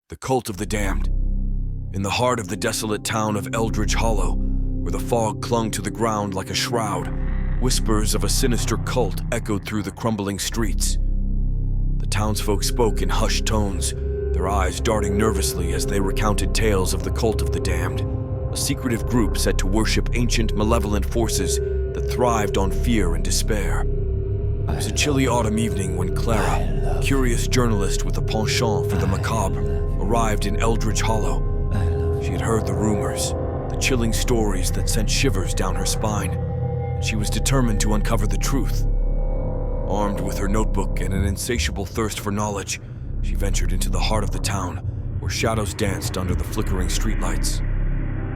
The Cult of the Damned. In the heart of the desolate town of Eldridge Hollow, where the fog clung to the ground like a shroud, whispers of a sinister cult echoed through the crumbling streets. The townsfolk spoke in hushed tones, their eyes darting nervously as they recounted tales of the Cult of the Damned, a secretive group said to worship ancient malevolent forces that thrived on fear and despair. It was a chilly autumn evening when Clara, curious journalist with a penchant for the macabre, arrived in Eldridge Hollow. She had heard the rumors, the chilling stories that sent shivers down her spine, and she was determined to uncover the truth. Armed with her notebook and an insatiable thirst for knowledge, she ventured into the heart of the town, where shadows danced under the flickering streetlights.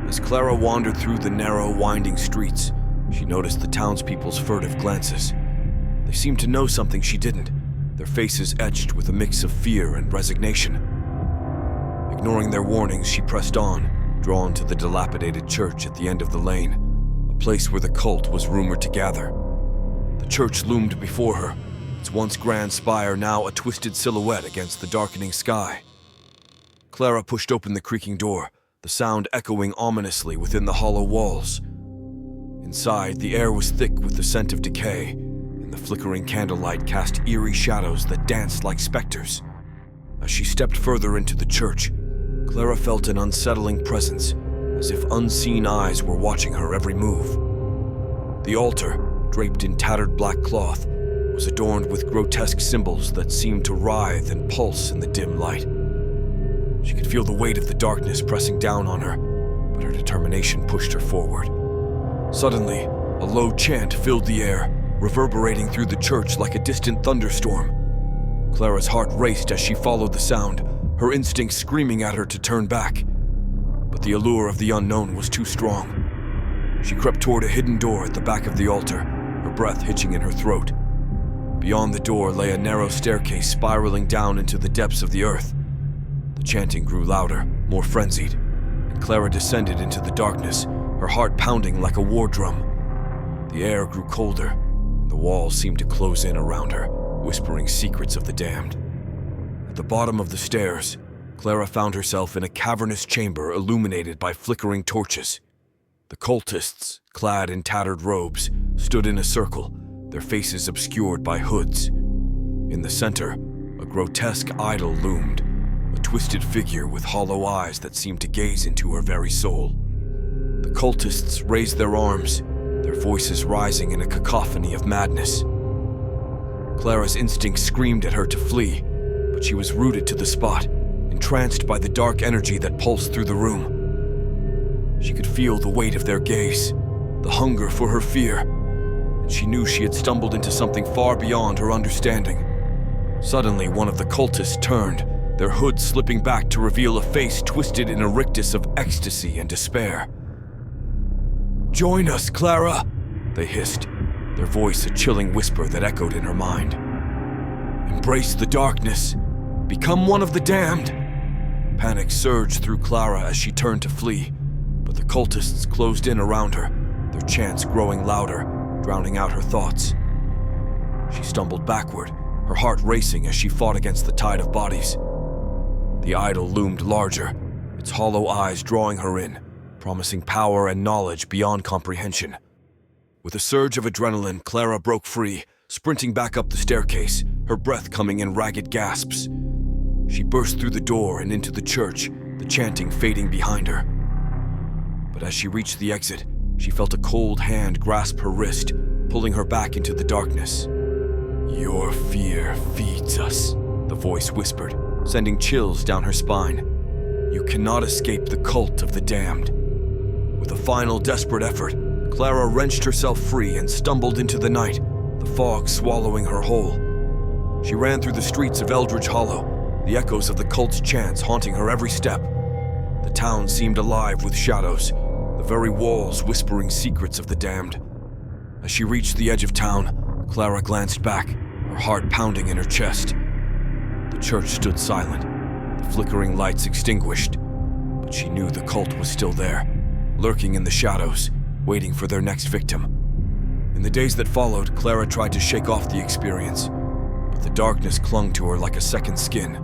As Clara wandered through the narrow, winding streets, she noticed the townspeople's furtive glances. They seemed to know something she didn't, their faces etched with a mix of fear and resignation. Ignoring their warnings, she pressed on, drawn to the dilapidated church at the end of the lane, a place where the cult was rumored to gather. The church loomed before her, its once grand spire now a twisted silhouette against the darkening sky. Clara pushed open the creaking door, the sound echoing ominously within the hollow walls. Inside, the air was thick with the scent of decay, and the flickering candlelight cast eerie shadows that danced like specters. As she stepped further into the church, Clara felt an unsettling presence, as if unseen eyes were watching her every move. The altar, draped in tattered black cloth, was adorned with grotesque symbols that seemed to writhe and pulse in the dim light. She could feel the weight of the darkness pressing down on her, but her determination pushed her forward. Suddenly, a low chant filled the air, reverberating through the church like a distant thunderstorm. Clara's heart raced as she followed the sound, her instincts screaming at her to turn back. But the allure of the unknown was too strong. She crept toward a hidden door at the back of the altar, her breath hitching in her throat. Beyond the door lay a narrow staircase spiraling down into the depths of the earth. The chanting grew louder, more frenzied, and Clara descended into the darkness, her heart pounding like a war drum. The air grew colder, and the walls seemed to close in around her, whispering secrets of the damned. At the bottom of the stairs, Clara found herself in a cavernous chamber illuminated by flickering torches. The cultists, clad in tattered robes, stood in a circle, their faces obscured by hoods. In the center, a grotesque idol loomed, a twisted figure with hollow eyes that seemed to gaze into her very soul. The cultists raised their arms, their voices rising in a cacophony of madness. Clara's instincts screamed at her to flee, but she was rooted to the spot, entranced by the dark energy that pulsed through the room. She could feel the weight of their gaze, the hunger for her fear, and she knew she had stumbled into something far beyond her understanding. Suddenly, one of the cultists turned, their hood slipping back to reveal a face twisted in a rictus of ecstasy and despair. "Join us, Clara!" they hissed, their voice a chilling whisper that echoed in her mind. "Embrace the darkness. Become one of the damned." Panic surged through Clara as she turned to flee, but the cultists closed in around her, their chants growing louder, drowning out her thoughts. She stumbled backward, her heart racing as she fought against the tide of bodies. The idol loomed larger, its hollow eyes drawing her in, promising power and knowledge beyond comprehension. With a surge of adrenaline, Clara broke free, sprinting back up the staircase, her breath coming in ragged gasps. She burst through the door and into the church, the chanting fading behind her. But as she reached the exit, she felt a cold hand grasp her wrist, pulling her back into the darkness. "Your fear feeds us," the voice whispered, sending chills down her spine. "You cannot escape the cult of the damned." With a final desperate effort, Clara wrenched herself free and stumbled into the night, the fog swallowing her whole. She ran through the streets of Eldridge Hollow, the echoes of the cult's chants haunting her every step. The town seemed alive with shadows, the very walls whispering secrets of the damned. As she reached the edge of town, Clara glanced back, her heart pounding in her chest. The church stood silent, the flickering lights extinguished, but she knew the cult was still there, lurking in the shadows, waiting for their next victim. In the days that followed, Clara tried to shake off the experience, but the darkness clung to her like a second skin.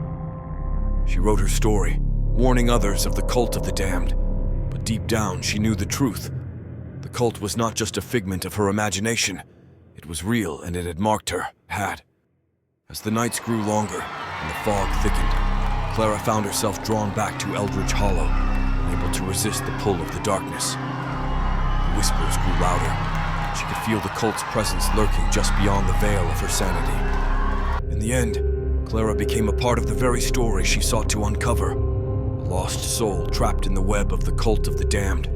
She wrote her story, warning others of the cult of the damned. But deep down, she knew the truth. The cult was not just a figment of her imagination. It was real, and it had marked her. As the nights grew longer and the fog thickened, Clara found herself drawn back to Eldridge Hollow, unable to resist the pull of the darkness. The whispers grew louder. She could feel the cult's presence lurking just beyond the veil of her sanity. In the end, Clara became a part of the very story she sought to uncover. A lost soul trapped in the web of the cult of the damned,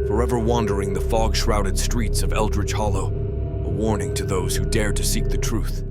forever wandering the fog-shrouded streets of Eldridge Hollow, a warning to those who dare to seek the truth.